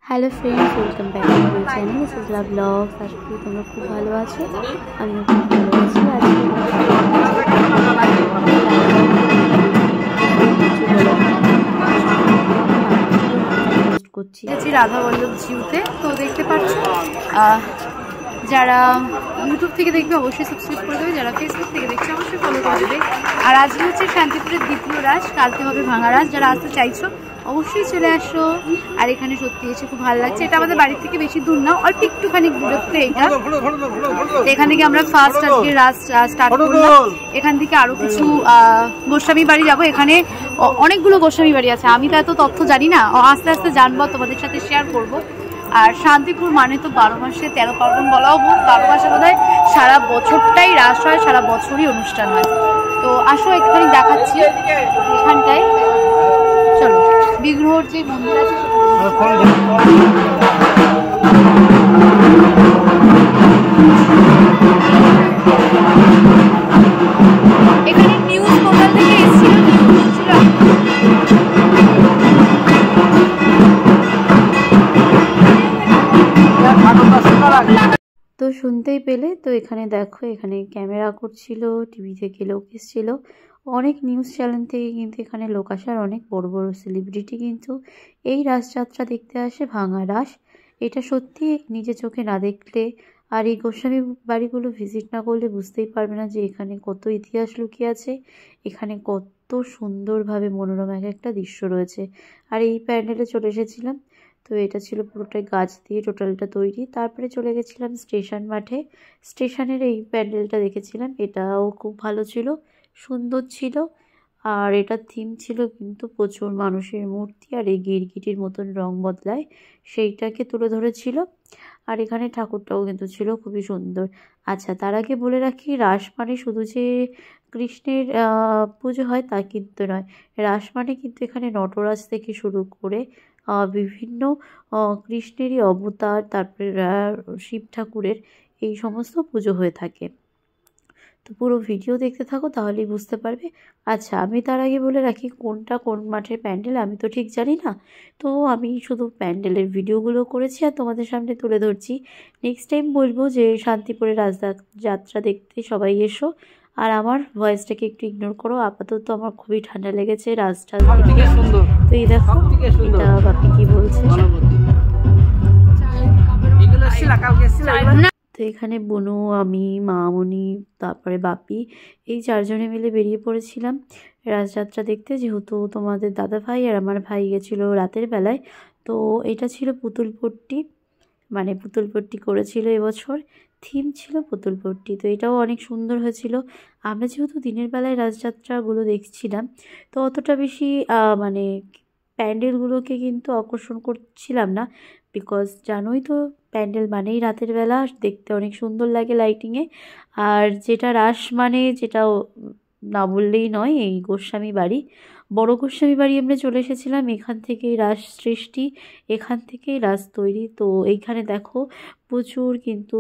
Hello friends, welcome back to my channel. This is Love Blogs. আশা করি তোমরা খুব ভালো আছো, আমিও খুব ভালো আছি। আজকে করছি রাধা বল্লভ জিউতে। তো দেখতে পাচ্ছ, যারা ইউটিউব থেকে দেখবে অবশ্যই সাবস্ক্রাইব করে দেবে, যারা ফেসবুক থেকে দেখছে অবশ্যই ফলো করে দেবে। আর আজকে হচ্ছে শান্তিপুরের দ্বিতীয় রাস, কালকে হবে ভাঙা রাস। যারা আসতে চাইছো অবশ্যই চলে আসো। আর এখানে সত্যি এসে খুব ভালো লাগছে। এটা আমাদের বাড়ি থেকে বেশি দূর না, অল্প একটুখানি দূরত্বে এটা। এখান থেকে আমরা ফার্স্ট আজকে রাস স্টার্ট করলাম। এখান থেকে আরো কিছু গোস্বামী বাড়ি যাবো। এখানে অনেকগুলো গোস্বামী বাড়ি আছে, আমি তো এত তথ্য জানি না, আস্তে আস্তে জানবো, তোমাদের সাথে শেয়ার করবো। আর শান্তিপুর মানে তো 12 মাসে 13 পার্বণ বলাও ভুল। 12 মাসে বোধ হয় সারা বছরটাই রাস হয়, সারা বছরই অনুষ্ঠান হয়। তো আসো একটুখানি দেখাচ্ছি এখানটায়। চলো, বিগ্রহর যে মন্দির আছে এখানে নিউজ পোর্টাল থেকে এসেছিল। তো শুনতেই পেলে। তো এখানে দেখো, এখানে ক্যামেরা করছিল, টিভি থেকে লোক এসেছিল, অনেক নিউজ চ্যানেল থেকে কিন্তু এখানে লোক আসার, অনেক বড় বড় সেলিব্রিটি কিন্তু এই রাসযাত্রা দেখতে আসে, ভাঙা রাস। এটা সত্যি নিজে চোখে না দেখলে আর এই গোস্বামী বাড়িগুলো ভিজিট না করলে বুঝতেই পারবে না যে এখানে কত ইতিহাস লুকিয়ে আছে, এখানে কত সুন্দরভাবে মনোরম এক একটা দৃশ্য রয়েছে। আর এই প্যান্ডেলে চলে এসেছিলাম। তো এটা ছিল পুরোটাই গাছ দিয়ে টোটালটা তৈরি। তারপরে চলে গেছিলাম স্টেশন মাঠে, স্টেশনের এই প্যান্ডেলটা দেখেছিলাম, এটাও খুব ভালো ছিল, সুন্দর ছিল। আর এটার থিম ছিল কিন্তু প্রচুর মানুষের মূর্তি আর এই গিরগিটির মতন রং বদলায়, সেইটাকে তুলে ধরেছিল। আর এখানে ঠাকুরটাও কিন্তু ছিল খুবই সুন্দর। আচ্ছা, তার আগে বলে রাখি, রাস মানে শুধু যে কৃষ্ণের পুজো হয় তা কিন্তু নয়। রাস মানে কিন্তু এখানে নটরাজ থেকে শুরু করে বিভিন্ন কৃষ্ণেরই অবতার, তারপরে শিব ঠাকুরের এই সমস্ত পুজো হয়ে থাকে। তো পুরো ভিডিও দেখতে থাকো, তাহলেই বুঝতে পারবে। আচ্ছা, আমি তার আগে বলে রাখি কোনটা কোন মাঠের প্যান্ডেল আমি তো ঠিক জানি না। তো আমি শুধু প্যান্ডেলের ভিডিওগুলো করেছি আর তোমাদের সামনে তুলে ধরছি। নেক্সট টাইম বলবো যে শান্তিপুরের যাত্রা দেখতে সবাই এসো। আর আমার ভয়েসটাকে একটু ইগনোর করো, আপাতত আমার খুবই ঠান্ডা লেগেছে রাজটা দেখে। তো এই দেখো, এটা বাপি কি বলছে। তো এখানে বনু, আমি, মামনি, তারপরে বাপি, এই চারজনে মিলে বেরিয়ে পড়েছিলাম রাসযাত্রা দেখতে। যেহেতু তোমাদের দাদা ভাই আর আমার ভাই গেছিলো রাতের বেলায়, তো এটা ছিল পুতুলপট্টি, মানে পুতুলপট্টি করেছিল এবছর, থিম ছিল পুতুলপট্টি। তো এটাও অনেক সুন্দর হয়েছিল। আমরা যেহেতু দিনের বেলায় রাসযাত্রাগুলো দেখছিলাম, তো অতটা বেশি মানে প্যান্ডেলগুলোকে কিন্তু আকর্ষণ করছিলাম না, বিকজ জানোই তো প্যান্ডেল মানেই রাতের বেলা দেখতে অনেক সুন্দর লাগে লাইটিংয়ে। আর যেটা রাস মানে, যেটা না বললেই নয়, এই গোস্বামী বাড়ি, বড় গোস্বামী বাড়ি আমরা চলে এসেছিলাম। এখান থেকেই রাস সৃষ্টি, এখান থেকেই রাস তৈরি। তো এইখানে দেখো প্রচুর কিন্তু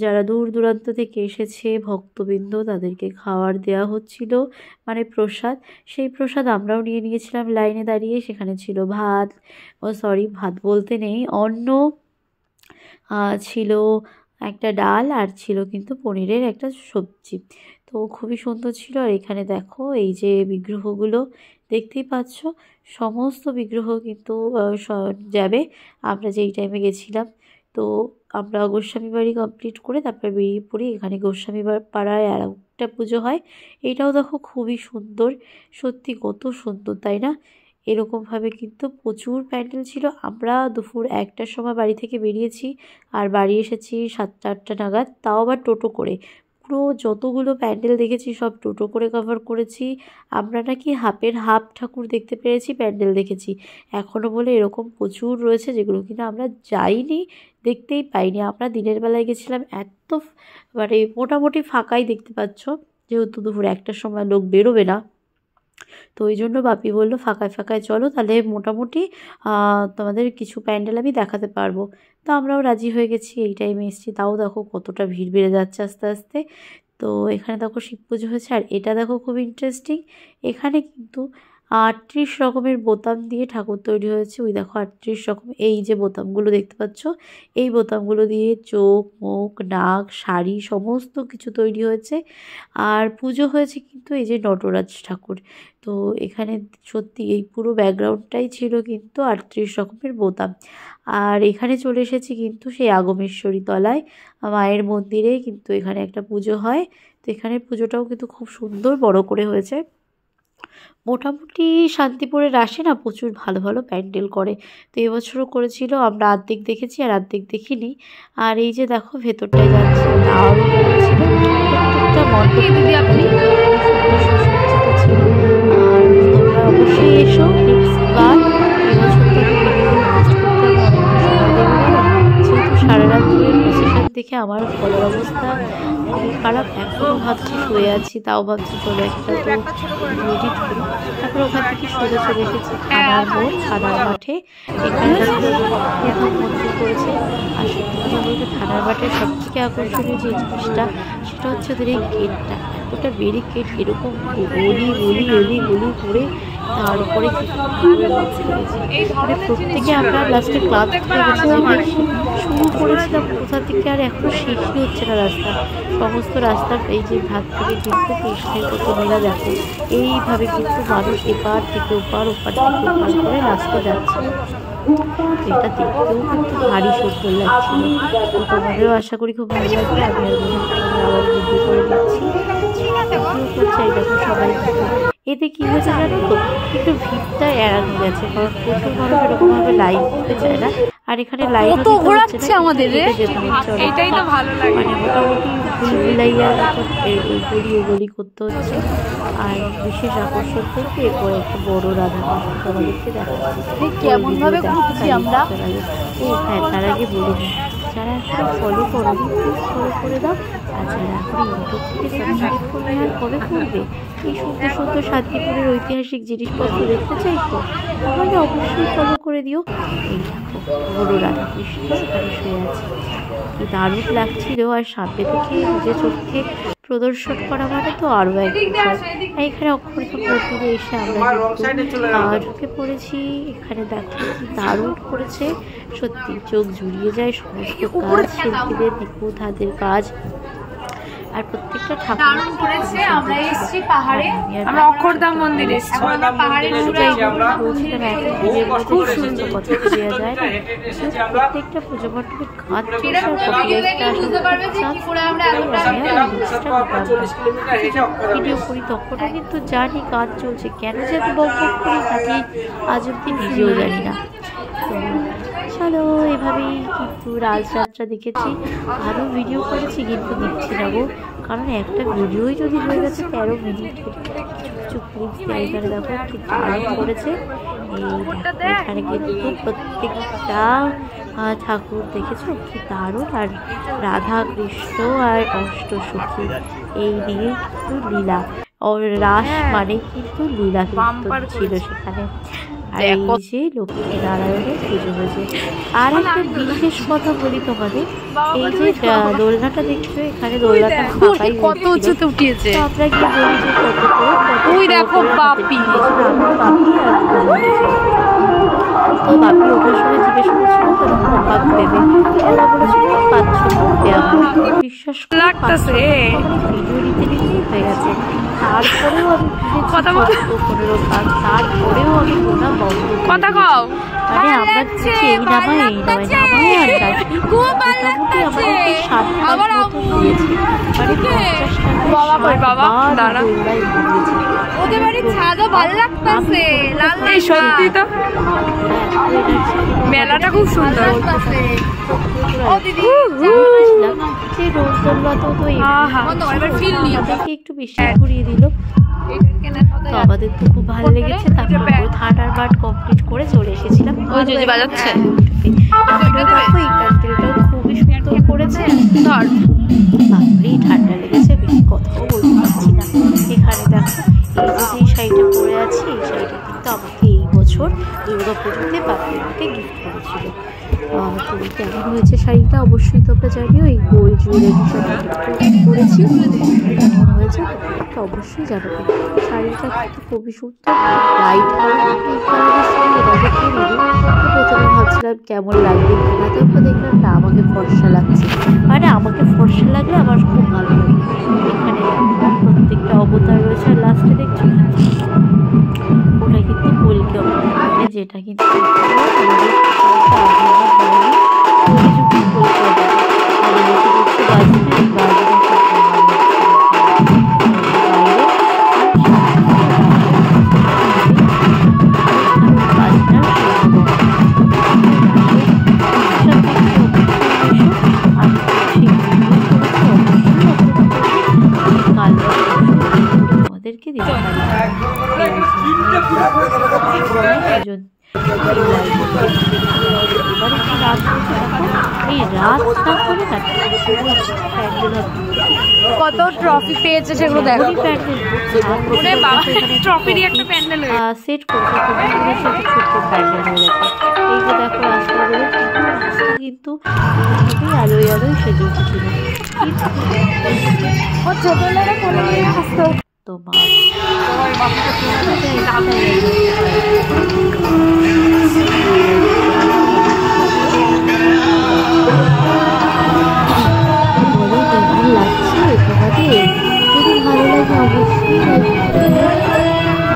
যারা দূর দূরান্ত থেকে এসেছে ভক্তবৃন্দ, তাদেরকে খাবার দেওয়া হচ্ছিল, মানে প্রসাদ। সেই প্রসাদ আমরাও নিয়ে নিয়েছিলাম লাইনে দাঁড়িয়ে। সেখানে ছিল ভাত, ভাত বলতে নেই, অন্ন ছিল, একটা ডাল, আর ছিল কিন্তু পনিরের একটা সবজি। তো খুবই সুন্দর ছিল। আর এখানে দেখো এই যে বিগ্রহগুলো দেখতেই পাচ্ছ, সমস্ত বিগ্রহ কিন্তু যাবে। আমরা যেই টাইমে গেছিলাম, তো আমরা গোস্বামী বাড়ি কমপ্লিট করে তারপরে বেরিয়ে পড়ি। এখানে গোস্বামী পাড়ায় আর একটা পুজো হয়, এটাও দেখো খুবই সুন্দর, সত্যি কত সুন্দর, তাই না? এরকমভাবে কিন্তু প্রচুর প্যান্ডেল ছিল। আমরা দুপুর 1টার সময় বাড়ি থেকে বেরিয়েছি, আর বাড়ি এসেছি 7টা-8টা নাগাদ, তাও আবার টোটো করে। পুরো যতগুলো প্যান্ডেল দেখেছি সব টোটো করে কভার করেছি। আমরা নাকি হাফের হাফ ঠাকুর দেখতে পেরেছি, প্যান্ডেল দেখেছি এখনও বলে, এরকম প্রচুর রয়েছে যেগুলো কিনা আমরা যাইনি, দেখতেই পাইনি। আমরা দিনের বেলায় গেছিলাম, এত মানে মোটামুটি ফাঁকাই দেখতে পাচ্ছ, যেহেতু দুপুর 1টার সময় লোক বেরোবে না। তো ওই জন্য বাপি বললো ফাঁকায় ফাঁকায় চলো, তাহলে মোটামুটি তোমাদের কিছু প্যান্ডেল আমি দেখাতে পারবো। তো আমরাও রাজি হয়ে গেছি, এই টাইমে এসেছি। তাও দেখো কতটা ভিড় বেড়ে যাচ্ছে আস্তে আস্তে। তো এখানে দেখো শিব পুজো হয়েছে। আর এটা দেখো খুব ইন্টারেস্টিং, এখানে কিন্তু 38 রকমের বোতাম দিয়ে ঠাকুর তৈরি হয়েছে। ওই দেখো 38 রকম, এই যে বোতামগুলো দেখতে পাচ্ছ, এই বোতামগুলো দিয়ে চোখ, মুখ, নাক, শাড়ি সমস্ত কিছু তৈরি হয়েছে। আর পুজো হয়েছে কিন্তু এই যে নটরাজ ঠাকুর। তো এখানে সত্যি এই পুরো ব্যাকগ্রাউন্ডটাই ছিল কিন্তু 38 রকমের বোতাম। আর এখানে চলে এসেছি কিন্তু সেই আগমেশ্বরী তলায় মায়ের মন্দিরে, কিন্তু এখানে একটা পুজো হয়। তো এখানে পুজোটাও কিন্তু খুব সুন্দর বড় করে হয়েছে। মোটামুটি শান্তিপুরের রাসে না প্রচুর ভালো ভালো প্যান্ডেল করে। তো এবছরও করেছিল, আমরা অর্ধেক দেখেছি আর অর্ধেক দেখিনি। আর এই যে দেখো ভেতরটায় যাচ্ছে, তাও করেছিল প্রত্যেকটা মণ্ডপ দিদি আপনি ছিল। আর তোমরা অবশ্যই এসো নেক্সট বার। এবছর তো যেহেতু সারা রাত ধরে প্রসেশন দেখে আমার গলার অবস্থা খুবই খারাপ, এখনও ভাবছি শুয়ে আছি, তাও ভাবছি চলো একটা তো এডিট করি। তারপর ওখান থেকে সোজা চলে এসেছি থানার মোড়, থানার মাঠে। এখানে প্রথম মন্দির করেছে। আর সত্যি কথা বলতে থানার মাঠের সবথেকে আকর্ষণীয় যে জিনিসটা সেটা হচ্ছে ওদের এই গেটটা, এতটা ব্যারিকেড এরকম গলি গলি গলি গলি করে তার উপরে মানে প্রত্যেকে আমরা লাস্টে ক্লাব থেকে গেছি, শুরু করেছিলাম কোথা থেকে আর এখনো শেষই হচ্ছে না রাস্তা। সমস্ত রাস্তার এই যে ধার থেকে কিন্তু কৃষ্ণের প্রতিমা দেখো, এইভাবে কিন্তু মানুষ এপার থেকে ওপার, ওপার থেকে ওপার করে রাস্তা যাচ্ছে। এটা দেখতেও কিন্তু ভারী সুন্দর লাগছিল। তো তোমাদেরও আশা করি খুব ভালো লাগবে। আমি আবার ভিডিও করে দিচ্ছি, করছে এই দেখো সবাই। এতে কি হয়েছে জানো তো, একটু ভিড়টা এড়ানো গেছে, কারণ প্রচুর মানুষ এরকমভাবে লাইন দিতে চায় না। আর এখানে লাইন ঘোরাচ্ছে আমাদের, মানে মোটামুটি ভুলভুলাইয়া গলি করতে হচ্ছে। আর বিশেষ আকর্ষণ করতে এরপরে একটা বড় রাধাকৃষ্ণ তোমাদেরকে দেখাচ্ছি কেমন ভাবে ঘুরছি আমরা। ও হ্যাঁ, তার আগে বলে দিই, যারা এখন ফলো করো প্লিজ ফলো করে দাও। আর যারা এখন ইউটিউব থেকে সাবস্ক্রাইব করবে আর কবে করবে, এই সুন্দর সুন্দর শান্তিপুরের ঐতিহাসিক জিনিসপত্র দেখতে চাই তো তাহলে অবশ্যই ফলো করে দিও। এই দেখো বড় রাধাকৃষ্ণ সেখানে শুয়ে আছে, কি দারুণ লাগছিল। আর সামনে থেকে নিজের চোখে প্রদর্শন করা মানে তো আরও এক বিষয়। এখানে অক্ষরধাম মন্দিরে এসে আমরা ঢুকে পড়েছি। এখানে দেখো কি দারুণ করেছে, সত্যি চোখ জুড়িয়ে যায়। সমস্ত কাজ শিল্পীদের নিখুঁত হাতের কাজ। আর প্রত্যেকটা ঠাকুর করেছে। আমরা এসেছি পাহাড়ে, আমরা অক্ষরধাম মন্দিরে এসেছি, আমরা পাহাড়ে খুব সুন্দর কথা দেওয়া যায় না। প্রত্যেকটা পুজো মণ্ডপে গাছ ভিডিও করি তখনও কিন্তু জানি গান চলছে, কেন যে আমি বকবক করি আমি আজ অব্দি নিজেও জানি না। তো চলো এভাবেই কিন্তু রাজযাত্রা দেখেছি, আরও ভিডিও করেছি কিন্তু দিচ্ছি না গো, কারণ একটা ভিডিওই যদি হয়ে গেছে 13 মিনিট। কিছু ক্লিপস এখানে দেখো কি দারুণ করেছে। এই দেখো এখানে কিন্তু প্রত্যেকটা ঠাকুর দেখেছো কি দারুণ। আর রাধা কৃষ্ণ আর অষ্টসখী এই নিয়ে কিন্তু লীলা, রাস মানে কিন্তু লীলা কিন্তু ছিল সেখানে। আর এই যে লক্ষ্মী নারায়ণের পুজো হয়েছে। আর একটা বিশেষ কথা বলি তোমাদের, এই যে দোলনাটা দেখছো এখানে দোলনাটা ফাঁকাই কত উঁচুতে উঠিয়েছে। আমরা কি বলি যে কত ওই দেখো বাপি, তো বাপি ওঠার সময় জিজ্ঞেস করছিল তখন বাপ দেবে, ওরা বলেছিল 500 দেওয়া। বিশ্বাস লাগতেছে ভিডিও নিতে নিতেই হয়ে গেছে। তারপরেও আমি 15 কাজ, তারপরেও আমি গোনা বন্ধ কথা কও, মানে আমরা কিছু এই নামাই আর যাচ্ছি। মোটামুটি আমাদেরকে 7 মতো দিয়েছি, মানে 50 টাকা ওদের বাড়ির ছাদও ভালো লাগতেছে, সত্যি তো মেলাটা খুব সুন্দর। একটু বেশি ঘুরিয়ে দিল, তো আমাদের তো খুব ভালো লেগেছে। তারপর থানার মাঠ কমপ্লিট করে চলে এসেছিলাম। এই প্যান্ডেলটাও খুবই সুন্দর করেছে, বাপরেই ঠান্ডা লেগেছে, বেশি কথাও বলতে পারছি না। এখানে দেখো এই যে শাড়িটা পরে আছি, এই শাড়িটা কিন্তু আমাকে এই বছর বছর দুর্গাপুজোতে বাপি আমাকে গিফট করেছিল। তো কেমন হয়েছে শাড়িটা অবশ্যই তোমরা জানিও। এই গোল্ড জুয়েলারির সাথে করেছি, কেমন হয়েছে তোমরা অবশ্যই জানাবে। শাড়িটা কিন্তু খুবই সুন্দর, লাইট কালার, এই কালারের শাড়ি এভাবে কিনিনি। প্রথমে ভাবছিলাম কেমন লাগবে কিনা, তারপর দেখলাম না আমাকে ফর্সা লাগছে, মানে আমাকে ফর্সা লাগলে আমার খুব ভালো লাগে। এখানে প্রত্যেকটা অবতার রয়েছে, আর লাস্টে দেখছো ওটা কিন্তু কলকি অবতার, মানে যেটা কিন্তু আমাদেরকে দিতে কত ট্রফি পেয়েছে সেগুলো দেখো। ট্রফিরই একটা প্যান্ডেল সেট করতে ছোট্ট প্যান্ডেল হয়ে গেছে। এই যে দেখো রাস্তাগুলো, রাস্তা কিন্তু আলোয় আলোয় সেজে উঠেছিল। তোমার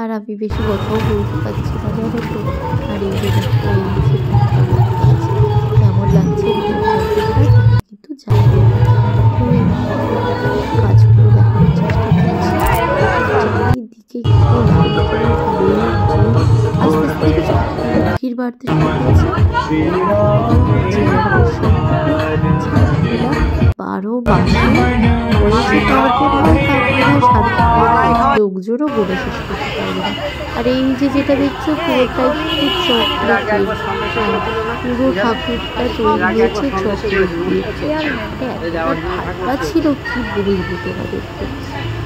আর আমি বেশি কথাও বলতে পারছি না, জানো তো। আর এই যে কেমন লাগছে কিন্তু জানি কাজগুলো দেখানোর চেষ্টা করছি। চারিদিকে আস্তে আস্তে ভিড় বাড়তে শুরু করেছে। 12 মাসে লোকজনও বলে শেষ করতে পারবে না। আর এই যে যেটা দেখছো পুরোটাই চকলেট, পুরো ঠাকুরটা তৈরি হয়েছে চকলেট দিয়ে। ঠান্ডা ছিল কি বলবো তোমাদেরকে।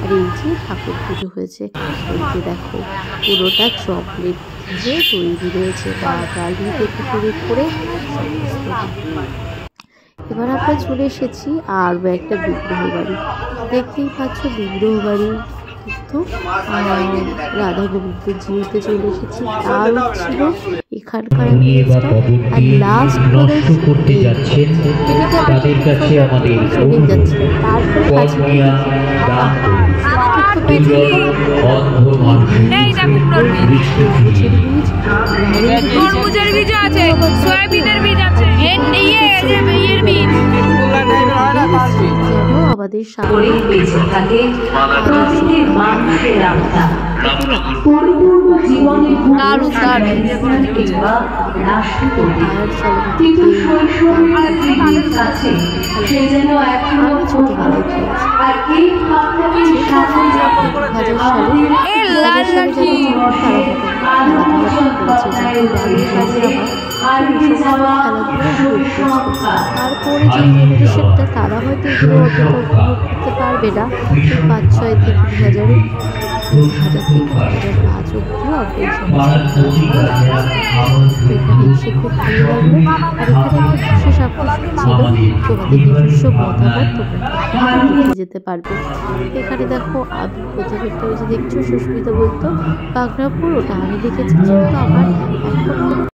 আর এই যে ঠাকুর পুজো হয়েছে, এই দেখো পুরোটা চকলেট দিয়ে তৈরি রয়েছে, ডালি থেকে শুরু করে সমস্ত। এবার আমরা চলে এসেছি আরও একটা বিগ্রহ বাড়ি। দেখতেই পাচ্ছ বিগ্রহ বাড়ি কিন্তু রাধা গোবিন্দ জিউতে চলে এসেছি। আর ছিল এখানকার আর লাস্ট করতে যাচ্ছেন তাদের কাছে আমাদের চলে যাচ্ছিলেন। তারপরে কাছে তরমুজের বীজ আছে, সয়াবিনের বীজ আছে, আমাদের সামনে বেঁচে থাকে প্রতিটি মানুষের আত্মা পরিপূর্ণ জীবনে কিংবা রাষ্ট্র কিন্তু শৈশবের দিদির কাছে সে যেন এখনো ছোটবেলায় খেয়েছে। আর এই ভাবনাকে সামনে তারপরে যে জেনারেশনটা তারা হয়তো এগুলো অতটা উপভোগ করতে পারবে না। 5-6 থেকে 2000 থেকে 2005 অব্দি আমরা এই এখানে এসে খুব ভালো লাগলো। আর এখানে একটা বিশেষ আকর্ষণ ছিল, তোমাদের নিজস্ব মতামত তোমরা যেতে পারবে। এখানে দেখো আমি প্রথমেরটা ওই যে দেখছো সুস্মিতা বলতো বাগরাপুর, ওটা আমি দেখেছি, কিন্তু আমার এখন